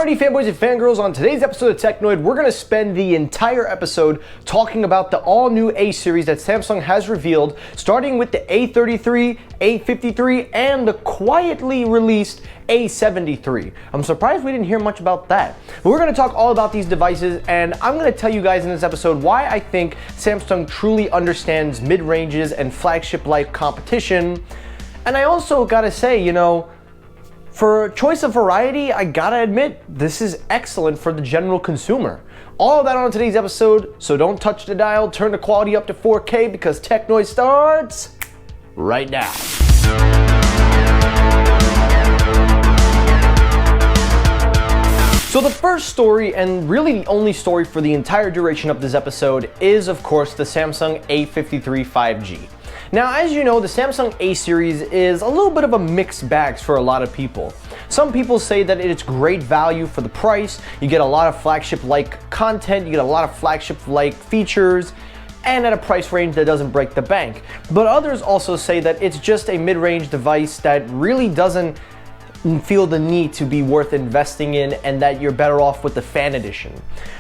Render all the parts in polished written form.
Alrighty, fanboys and fangirls, on today's episode of Technoid, we're going to spend the entire episode talking about the all-new A series that Samsung has revealed, starting with the A53, A53, and the quietly released A73. I'm surprised we didn't hear much about that. But we're going to talk all about these devices, and I'm going to tell you guys in this episode why I think Samsung truly understands mid-ranges and flagship-like competition. And I also got to say, for choice of variety, I gotta admit, this is excellent for the general consumer. All of that on today's episode, so don't touch the dial, turn the quality up to 4K because Technoid starts right now. So the first story, and really the only story for the entire duration of this episode, is of course the Samsung A53 5G. Now, as you know, the Samsung A series is a little bit of a mixed bag for a lot of people. Some people say that it's great value for the price, you get a lot of flagship-like content, you get a lot of flagship-like features, and at a price range that doesn't break the bank. But others also say that it's just a mid-range device that really doesn't feel the need to be worth investing in, and that you're better off with the fan edition.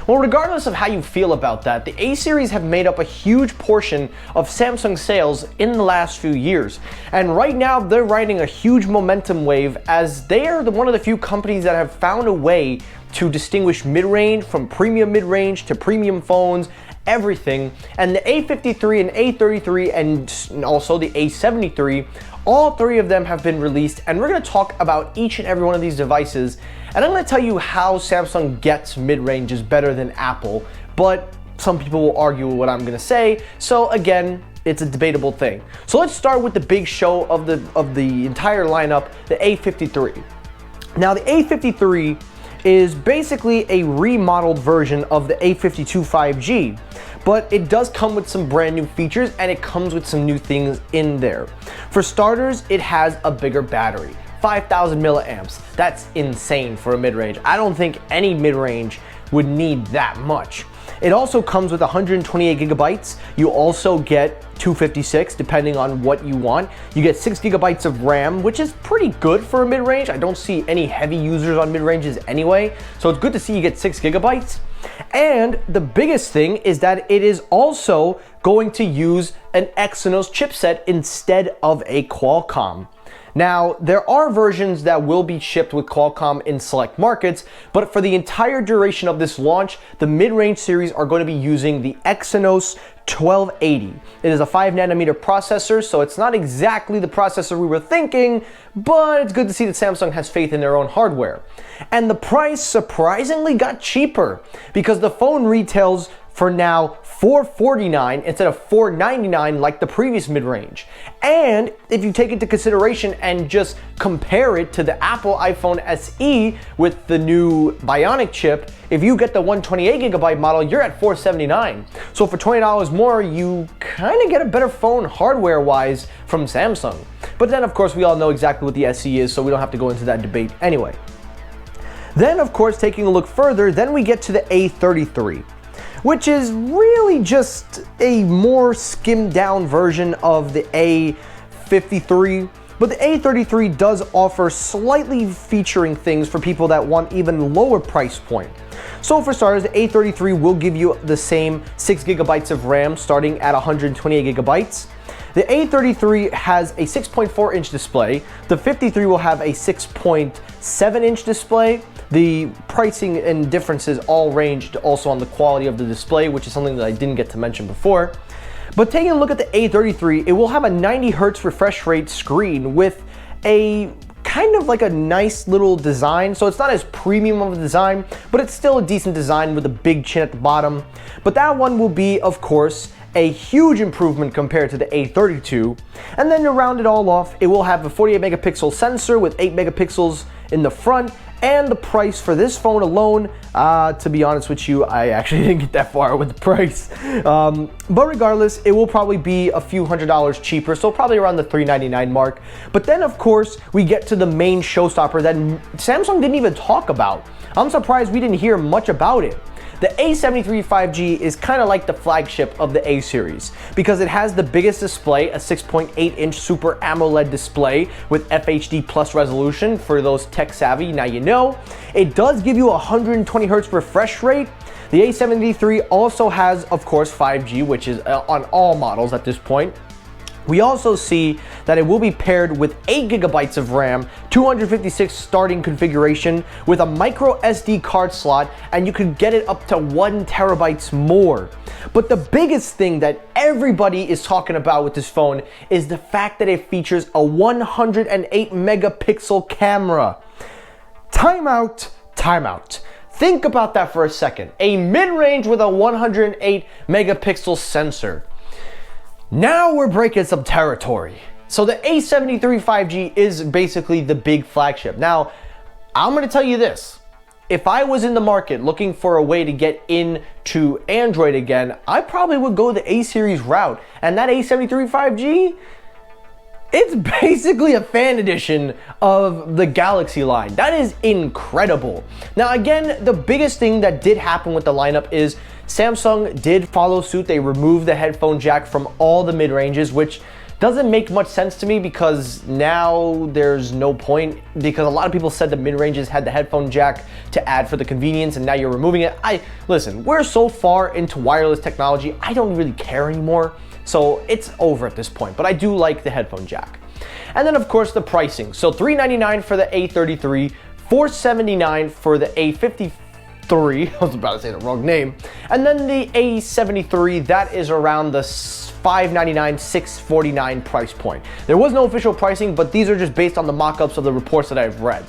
Well, regardless of how you feel about that, the A series have made up a huge portion of Samsung sales in the last few years. And right now they're riding a huge momentum wave as they are one of the few companies that have found a way to distinguish mid-range from premium mid-range to premium phones, everything. And the A53 and A33 and also the A73, all three of them have been released, and we're going to talk about each and every one of these devices, and I'm going to tell you how Samsung gets mid-ranges better than Apple, but some people will argue with what I'm going to say, so again, it's a debatable thing. So let's start with the big show of the entire lineup, the A53. Now the A53 is basically a remodeled version of the A52 5G, but it does come with some brand new features and it comes with some new things in there. For starters, it has a bigger battery, 5,000 milliamps. That's insane for a mid-range. I don't think any mid-range would need that much. It also comes with 128 gigabytes. You also get 256 depending on what you want. You get 6 gigabytes of RAM, which is pretty good for a mid-range. I don't see any heavy users on mid-ranges anyway, so it's good to see you get 6 gigabytes. And the biggest thing is that it is also going to use an Exynos chipset instead of a Qualcomm. Now, there are versions that will be shipped with Qualcomm in select markets, but for the entire duration of this launch, the mid-range series are going to be using the Exynos 1280. It is a 5nm processor, so it's not exactly the processor we were thinking, but it's good to see that Samsung has faith in their own hardware. And the price surprisingly got cheaper because the phone retails for now $449 instead of $499 like the previous mid-range. And if you take into consideration and just compare it to the Apple iPhone SE with the new Bionic chip, if you get the 128 gigabyte model, you're at $479. So for $20 more, you kind of get a better phone hardware-wise from Samsung. But then of course we all know exactly what the SE is, so we don't have to go into that debate anyway. Then of course, taking a look further, then we get to the A33, which is really just a more skimmed down version of the A53, but the A33 does offer slightly featuring things for people that want even lower price point. So for starters, the A33 will give you the same 6 gigabytes of RAM starting at 128 gigabytes. The A33 has a 6.4 inch display. The 53 will have a 6.7 inch display. The pricing and differences all ranged also on the quality of the display, which is something that I didn't get to mention before. But taking a look at the A33, it will have a 90 Hz refresh rate screen with a kind of like a nice little design. So it's not as premium of a design, but it's still a decent design with a big chin at the bottom. But that one will be, of course, a huge improvement compared to the A32. And then to round it all off, it will have a 48 megapixel sensor with 8 megapixels in the front. And the price for this phone alone, to be honest with you, I actually didn't get that far with the price. But regardless, it will probably be a few $100s cheaper, so probably around the $399 mark. But then of course, we get to the main showstopper that Samsung didn't even talk about. I'm surprised we didn't hear much about it. The A53 5G is kind of like the flagship of the A series because it has the biggest display, a 6.8-inch Super AMOLED display with FHD plus resolution for those tech savvy. Now you know. It does give you a 120 Hz refresh rate. The A73 also has, of course, 5G, which is on all models at this point. We also see that it will be paired with 8 GB of RAM, 256 starting configuration with a micro SD card slot, and you could get it up to 1 TB more. But the biggest thing that everybody is talking about with this phone is the fact that it features a 108 megapixel camera. Timeout, timeout. Think about that for a second. A mid-range with a 108 megapixel sensor. Now we're breaking some territory. So the A73 5G is basically the big flagship. Now, I'm gonna tell you this. If I was in the market looking for a way to get into Android again, I probably would go the A series route. And that A73 5G, it's basically a fan edition of the Galaxy line. That is incredible. Now again, the biggest thing that did happen with the lineup is Samsung did follow suit. They removed the headphone jack from all the mid-ranges, which doesn't make much sense to me because now there's no point, because a lot of people said the mid-ranges had the headphone jack to add for the convenience and now you're removing it. Listen, we're so far into wireless technology, I don't really care anymore. So it's over at this point, but I do like the headphone jack. And then of course the pricing. So $399 for the A33, $479 for the A53, I was about to say the wrong name. And then the A73, that is around the $599, $649 price point. There was no official pricing, but these are just based on the mock-ups of the reports that I've read.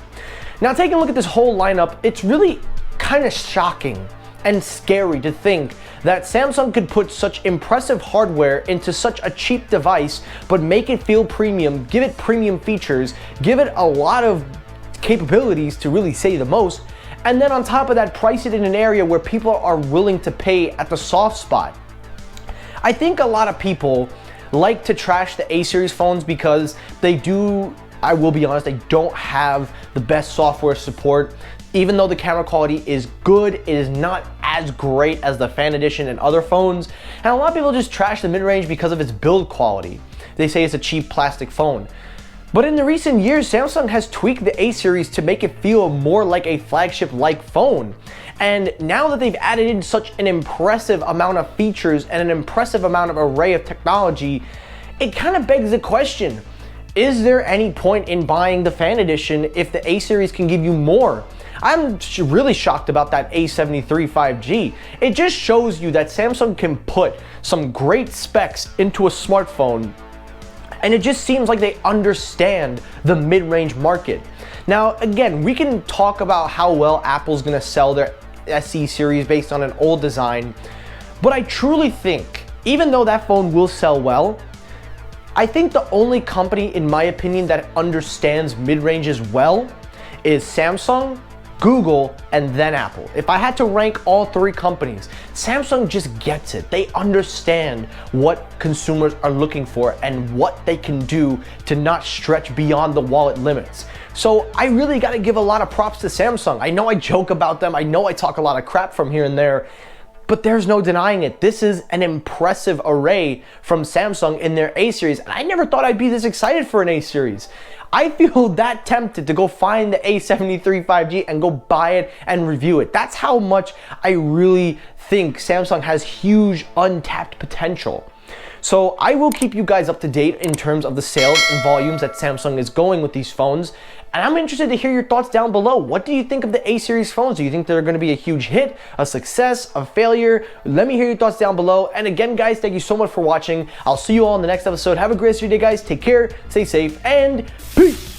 Now taking a look at this whole lineup, it's really kind of shocking and scary to think that Samsung could put such impressive hardware into such a cheap device, but make it feel premium, give it premium features, give it a lot of capabilities to really say the most, and then on top of that, price it in an area where people are willing to pay at the soft spot. I think a lot of people like to trash the A series phones because they do, I will be honest, they don't have the best software support. Even though the camera quality is good, it is not as great as the Fan Edition and other phones. And a lot of people just trash the mid-range because of its build quality. They say it's a cheap plastic phone. But in the recent years, Samsung has tweaked the A series to make it feel more like a flagship-like phone. And now that they've added in such an impressive amount of features and an impressive amount of array of technology, it kind of begs the question, is there any point in buying the Fan Edition if the A series can give you more? I'm really shocked about that A73 5G. It just shows you that Samsung can put some great specs into a smartphone, and it just seems like they understand the mid-range market. Now, again, we can talk about how well Apple's gonna sell their SE series based on an old design, but I truly think, even though that phone will sell well, I think the only company, in my opinion, that understands mid-ranges well is Samsung, Google, and then Apple. If I had to rank all three companies, Samsung just gets it. They understand what consumers are looking for and what they can do to not stretch beyond the wallet limits. So I really gotta give a lot of props to Samsung. I know I joke about them, I know I talk a lot of crap from here and there, but there's no denying it. This is an impressive array from Samsung in their A series, and I never thought I'd be this excited for an A series. I feel that tempted to go find the A73 5G and go buy it and review it. That's how much I really think Samsung has huge untapped potential. So I will keep you guys up to date in terms of the sales and volumes that Samsung is going with these phones. And I'm interested to hear your thoughts down below. What do you think of the A series phones? Do you think they're going to be a huge hit, a success, a failure? Let me hear your thoughts down below. And again, guys, thank you so much for watching. I'll see you all in the next episode. Have a great rest of your day, guys. Take care, stay safe, and peace.